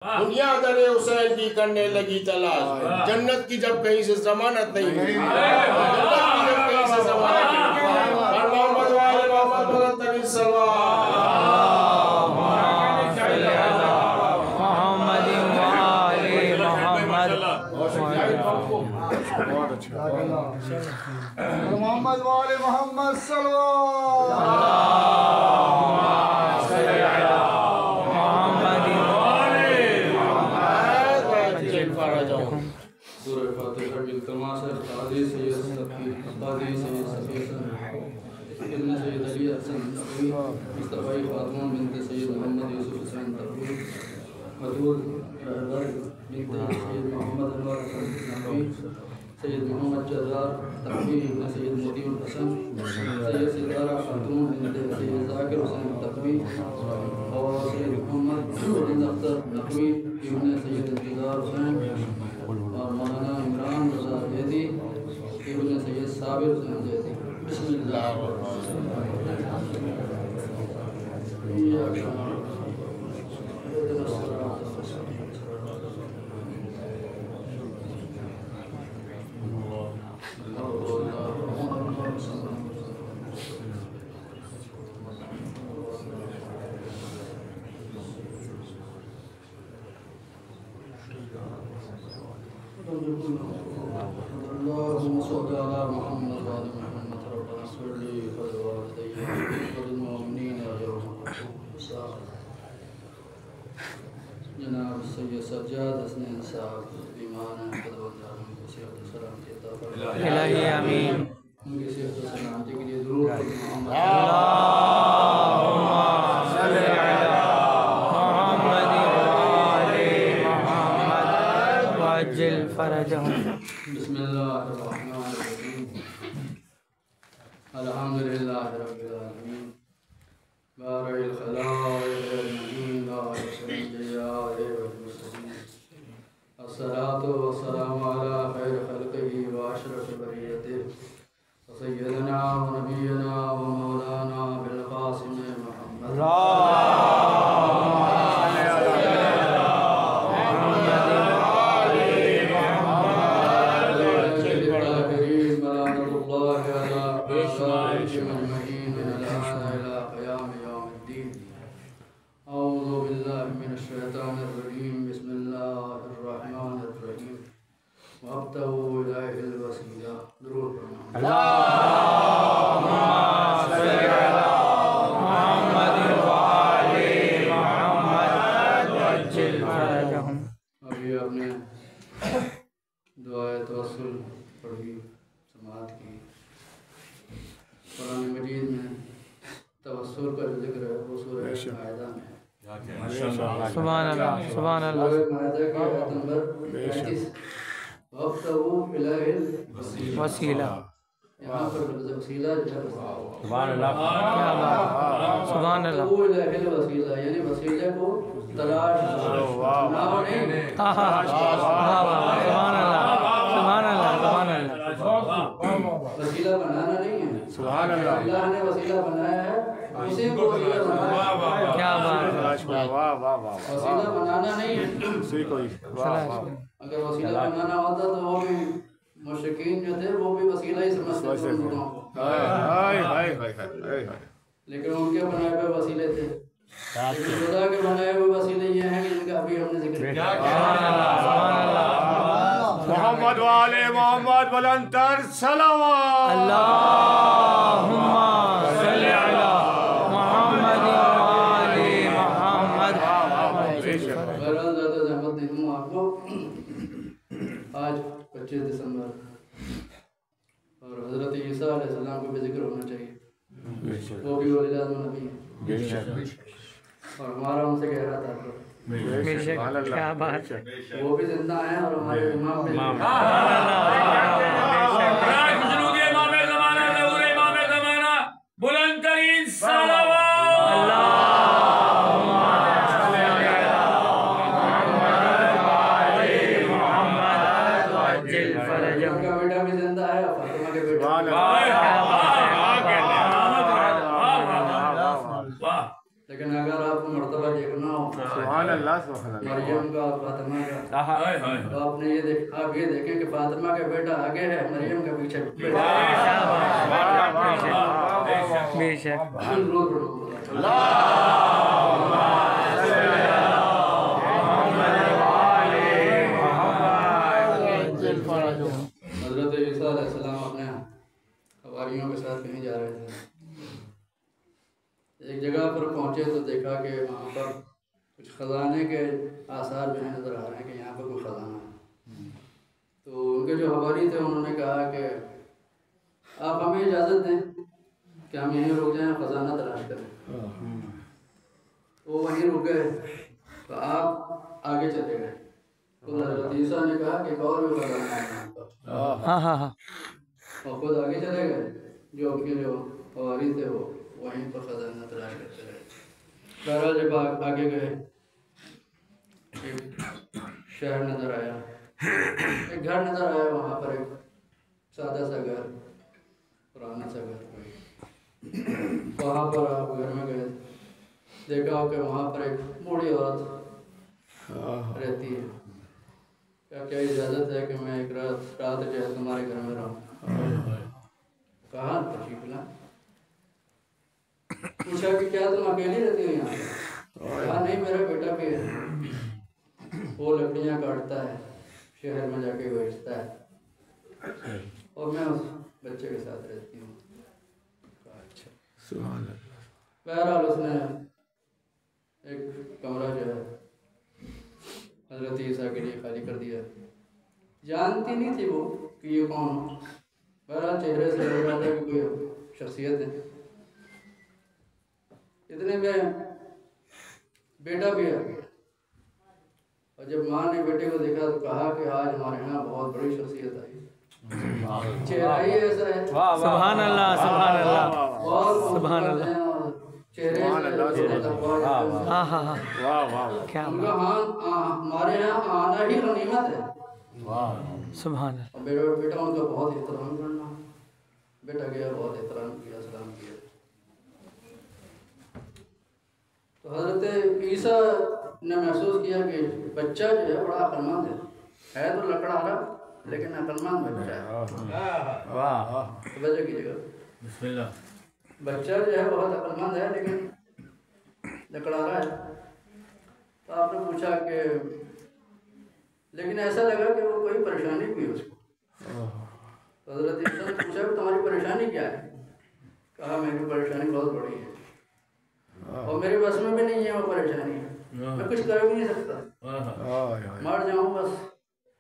دنیا در حسین کی کرنے لگی تلاش، جنت کی جب کہیں سے ضمانت نہیں ہوئی، جنت کی جب کہیں سے ضمانت نہیں ہوئی، اور محمد وآل محمد بلند ترین صلوات محمد وآل محمد محمد وآل محمد صلوات سورہ فاتحہ کی التماس ہے قاضی سید صفی قاضی سید صفی ابن سید علی حسن تقوی مصطفی فاطمہ بنت سید محمد یوسف حسین تقوی مدود رہبر بنت سید محمد انور حسن تقوی سید محمد جزار تقوی ابن سید موتی الحسن سید ستارہ خاتون بنت سید ذاکر حسین تقوی اور سید محمد بن اختر تقوی ابن سید انتظار حسین اور مولانا عمران رضا زیدی ابن سید صابر حسین زیدی. بسم اللہ اللهم صل على محمد وعلى محمد ربنا اغفر لي ولوالدي وللمؤمنين يوم الحساب. جناب السید سجاد حسنین صاحب بیمان ہیں خدا وجالوں کو صحت و سلامتی عطا فرمائے. الہی آمین. ان کی صحت و سلامتی کے لیے درود پڑھیں. اللہم صل علی محمد وآل محمد وعجل فرجهم. بسم اللہ الرحمن الرحیم. الحمدللہ رب العالمین بارئ الخلائق اجمعین بارئ الانبیاء والمرسلین الصلاة والسلام علی خیر خلقہ واشرف بریتہ سیدنا و نبینا و مولانا بالقاسم محمد وابتغوا إليه الوسيلة. درود اللهم صل على محمد وآل محمد وعجل فرجهم. ابھی آپ نے دعائے توسل پڑھی، سماعت کی. قرآن مجید میں توسل کا جو ذکر ہے وہ سورہ مائدہ میں ہے. سبحان اللہ سبحان اللہ. سورہ مائدہ کی آیت نمبر 35 وابتغوا إليه الوسیلہ. وسیلہ. یہاں پر وسیلہ جو ہے سبحان اللہ. کیا بات. سبحان اللہ. وابتغوا إليه الوسیلہ یعنی وسیلے کو تلاش کرنا نہیں. سبحان اللہ سبحان اللہ سبحان اللہ. وسیلہ بنانا نہیں ہے. سبحان اللہ. اللہ نے وسیلہ بنایا ہے، اسی کو وسیلہ بنایا ہے. کیا بات. وسیلہ بنانا نہیں ہے. اگر وسیلہ بنانا ہوتا تو وہ بھی مشرکین جو تھے وہ بھی وسیلہ ہی سمجھتے تھے ان کو. لیکن ان کے بنائے ہوئے وسیلے تھے. لیکن خدا کے بنائے ہوئے وسیلے یہ ہیں کہ جن کا ابھی ہم نے ذکر کیا. محمد وآل محمد بلند تر صلوات. اللہم صل علی محمد وآل محمد. بہرحال زیادہ زحمت نہیں دوں آپ کو. آج 25 دسمبر اور حضرت عیسیٰ علیہ السلام کو بھی ذکر ہونا چاہیے. وہ بھی ولی اعظم نبی ہیں اور ہمارا ان سے گہرا تعلق. بے شک. کیا بات. وہ بھی زندہ ہیں اور ہمارے امام بھی. بلند ترین صلوات. اللہم صل علی محمد وعجل فرجهم. ان کا بیٹا بھی زندہ ہے اور فاطمہ کے بیٹا. لیکن اگر آپ کو مرتبہ دیکھنا ہو مریم کا اور فاطمہ کا. تو آپ نے یہ آپ یہ دیکھیں کہ فاطمہ کا بیٹا آگے ہے, مریم کا پیچھے. بے شک. حضرت عیسیٰ علیہ السلام اپنے حواریوں کے ساتھ کہیں جا رہے تھے. ایک جگہ پر پہنچے تو دیکھا کہ وہاں پر کچھ خزانے کے آثار جو ہیں نظر آ رہے ہیں کہ یہاں پر کوئی خزانہ ہے. تو ان کے جو حواری تھے انہوں نے کہا کہ آپ ہمیں اجازت دیں کہ ہم یہیں رک جائیں, خزانہ تلاش کریں. وہ وہیں رک گئے تو آپ آگے چلے گئے. تو حضرت عیسیٰ نے کہا کہ ایک اور بھی خزانہ ہے. اور خود آگے چلے گئے. جو ان کے جو حواری تھے وہ وہیں پر خزانہ تلاش کرتے رہے. بہرحال جب آگے گئے ایک شہر نظر آیا, ایک گھر نظر آیا. وہاں پر ایک سادہ سا گھر, پرانا سا گھر. وہاں پر آپ گھر میں گئے, دیکھا ہو کہ وہاں پر ایک بوڑھی عورت رہتی ہے. کیا اجازت ہے کہ میں ایک رات جو ہے تمہارے گھر میں رہوں؟ کہاں تشریف لائیں. پوچھا کہ کیا تم اکیلی رہتی ہو یہاں؟ کہا نہیں, میرا بیٹا بھی ہے, وہ لکڑیاں کاٹتا ہے, شہر میں جا کے بیچتا ہے, اور میں اس بچے کے ساتھ رہتی ہوں. اچھا. بہرحال اس نے ایک کمرہ جو ہے حضرت عیسیٰ کے لیے خالی کر دیا. جانتی نہیں تھی وہ کہ یہ کون. بہرحال چہرے سے لگ رہا تھا کہ کوئی شخصیت ہے. اتنے میں بیٹا بھی آ گیا, اور جب ماں نے بیٹے کو دیکھا تو کہا کہ آج ہمارے یہاں بہت بڑی شخصیت آئی. چہرہ ہی ایسا ہے. سبحان اللہ, سبحان اللہ, سبحان اللہ. چہرے ہمارے یہاں آنا ہی غنیمت ہے. سبحان اللہ. بیٹا ان کا بہت احترام کرنا. بیٹا گیا, بہت احترام کیا, سلام کیا. تو حضرت عیسیٰ نے محسوس کیا کہ بچہ جو ہے بڑا عقل مند ہے تو لکڑہارا لیکن عقل مند بچہ ہے. توجہ کیجیے گا, بسم اللہ. بچہ جو ہے بہت عقل مند ہے لیکن لکڑہارا ہے. تو آپ نے پوچھا کہ لیکن ایسا لگا کہ وہ کوئی پریشانی ہوئی اس کو. تو حضرت عیسیٰ نے پوچھا کہ تمہاری پریشانی کیا ہے؟ کہا میری پریشانی بہت بڑی ہے اور میرے بس میں بھی نہیں ہے وہ پریشانی. میں کچھ کر بھی نہیں سکتا, مر جاؤں بس,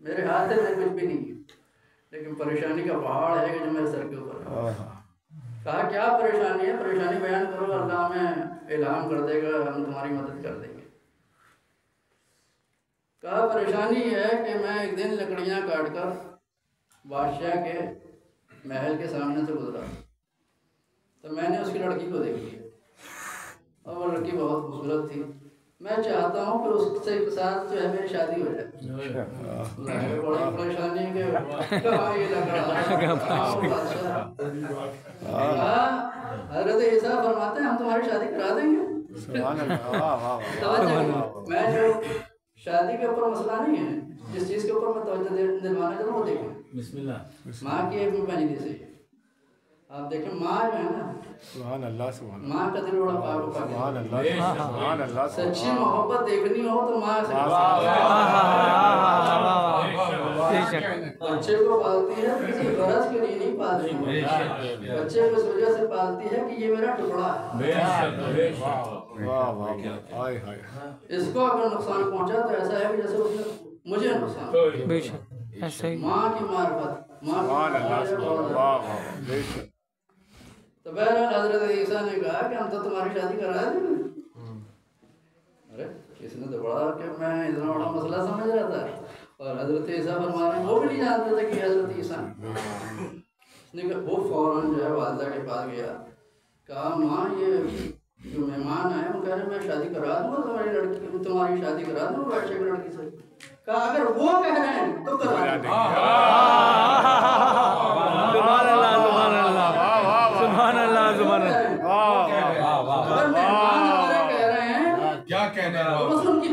میرے ہاتھ میں کچھ بھی نہیں ہے, لیکن پریشانی کا پہاڑ ہے کہ جو میرے سر کے اوپر ہے. کہا کیا پریشانی ہے؟ پریشانی بیان کرو, اللہ میں الہام کر دے گا, ہم تمہاری مدد کر دیں گے. کہا پریشانی ہے کہ میں ایک دن لکڑیاں کاٹ کر بادشاہ کے محل کے سامنے سے گزرا تو میں نے اس کی لڑکی کو دیکھ لیا, اور وہ لڑکی بہت خوبصورت تھی. میں چاہتا ہوں کہ اس سے ایک ساتھ جو ہے میری شادی ہو جائے. بڑی پریشانی ہے کہ کہاں یہ لکڑا. حضرت عیسیٰ فرماتے ہیں ہم تمہاری شادی کرا دیں گے. میں جو شادی کے اوپر مسئلہ نہیں ہے, جس چیز کے اوپر میں توجہ دلوانا چاہتا ہوں وہ دیکھیں. بسم اللہ. ماں کی ایک پنجی سے آپ دیکھیں, ماں جو ہے نا, سبحان اللہ, سبحان ماں کا دل بڑا پاک ہوتا ہے. سبحان اللہ, سبحان اللہ. سچی محبت دیکھنی ہو تو ماں سے. بچے کو پالتی ہے کسی غرض کے لیے نہیں پالتی, بچے کو اس وجہ سے پالتی ہے کہ یہ میرا ٹکڑا ہے. اس کو اگر نقصان پہنچا تو ایسا ہے کہ جیسے اس نے مجھے نقصان. ماں کی معرفت, ماں کی معرفت. تو بہرحال حضرت عیسیٰ نے کہا کہ ہم تو تمہاری شادی کرا دیں گے. ارے اس نے تو بڑا کہ میں اتنا بڑا مسئلہ سمجھ رہا تھا, اور حضرت عیسیٰ فرما رہے ہیں وہ بھی نہیں جانتے تھے کہ حضرت عیسیٰ. اس نے کہا وہ فوراً جو ہے والدہ کے پاس گیا, کہا ماں یہ جو مہمان آئے وہ کہہ رہے میں شادی کرا دوں تمہاری لڑکی, تمہاری شادی کرا دوں بادشاہ کی لڑکی سے. کہا اگر وہ کہہ رہے ہیں تو کرا دیں. سبحان اللہ, سبحان اللہ, سبحان اللہ, سبحان اللہ. اگر مہمان ہمارے کہہ رہے ہیں کیا کہنے بس ان کی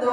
2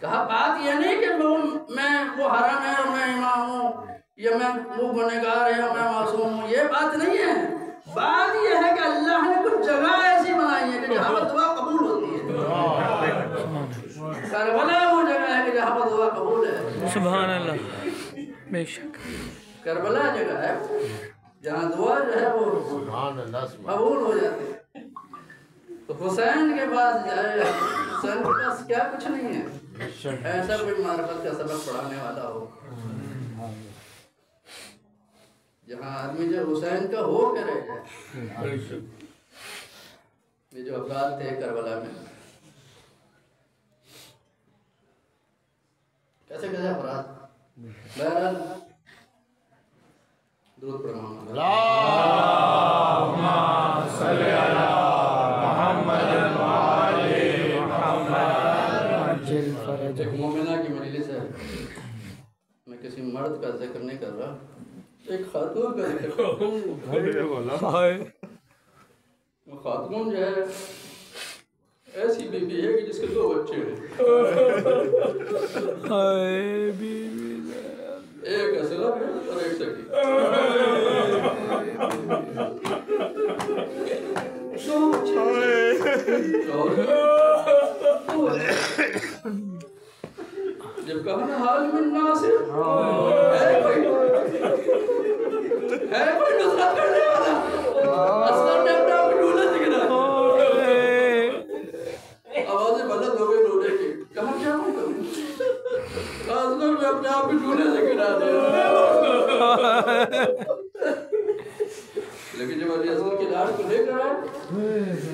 کہا بات یہ نہیں کہ میں وہ حرم ہے اور میں امام ہوں یا میں وہ گنہگار ہے اور میں معصوم ہوں. یہ بات نہیں ہے. بات یہ ہے کہ اللہ نے کچھ جگہ ایسی بنائی ہے کہ جہاں پر دعا قبول ہوتی ہے. کربلا وہ جگہ ہے کہ جہاں پر دعا قبول ہے. سبحان اللہ. بے شک کربلا جگہ ہے جہاں دعا جو ہے وہ قبول ہو جاتی ہے. تو حسین کے پاس جائے, حسین کے پاس کیا کچھ نہیں ہے ایسا کوئی معرفت کا سبق پڑھانے والا ہو جہاں آدمی جو حسین کا ہو کے رہ جائے. یہ جو افراد تھے کربلا میں کیسے کیسے افراد. بہرحال درود پر محمد. اللہم صلی علی محمد ایک مومنہ کی مجلس ہے. میں کسی مرد کا ذکر نہیں کر رہا, ایک خاتون کا ذکر کر رہا. وہ خاتون جو ہے ایسی بیوی ہے کہ جس کے 2 بچے ہیں. ایک اسلم ہے اور ایک سکی. جب کہا نا حال من ناصر ہے کوئی نصرت کرنے والا. اسلم نے اپنے آپ کو ڈھونڈا سکھنا. آوازیں بلند ہو گئی رونے کی. کہا کیا میں کروں. اسلم نے اپنے آپ کو ڈھونڈے سے گرا دیا. لیکن جب علی اصغر کی لاش کو لے کر آئے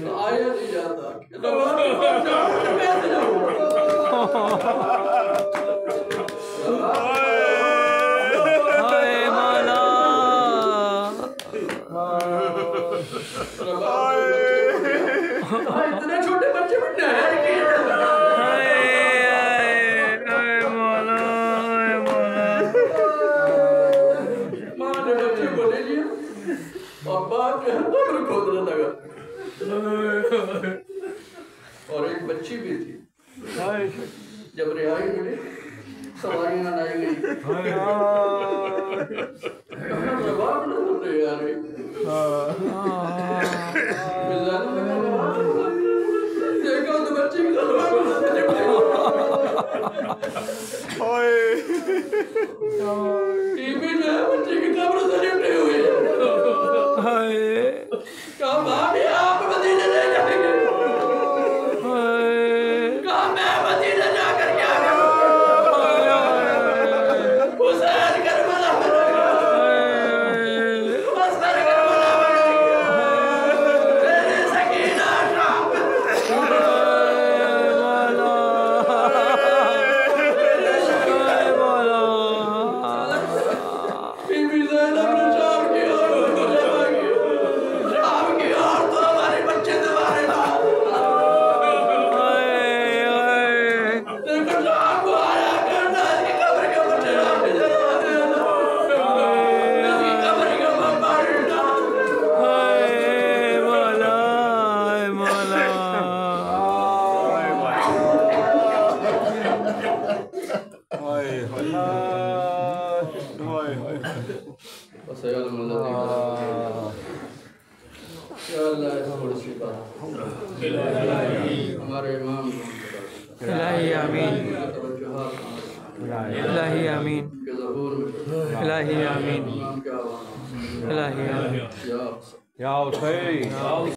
تو آیا نہیں جاتا کہ نواز کے پاس جاؤں تو کیسے جاؤں. اتنے چھوٹے بچے بننے ہیں ماں نے بچے کو لے لیا اور باپ جو ہے قبر کھودنے لگا. اور ایک بچی بھی تھی. جب رہائی ملی سواریاں لائی گئی. جواب نہ سنتے یار دیکھا تو بچی کی ٹی وی جو ہے بچی کی قبر سے لپٹی ہوئی ہے. کہا بھابھی آپ مدینے لے جائیں گے. کہا میں مدینے جا کر کیا کروں. حسین کربلا میں مصدر کربلا میں میری سکینہ شام بی بی زینب نے شام کی اور کو جمع کیا. شام کی اور تو ہمارے بچے تمہارے پاس. دیکھو شام کو آیا کرنا اس کی قبر کے اوپر چڑھا کے جلا دینا. اس کی قبر کے اوپر پانی ڈال. وسيعلم الذين یا اللہ تھوڑی سی بات ہمارے امام الہی آمین. توجہات الہی آمین. کے ظہور میں الہی آمین. امام کے آواز الہی آمین. یا یا حسین.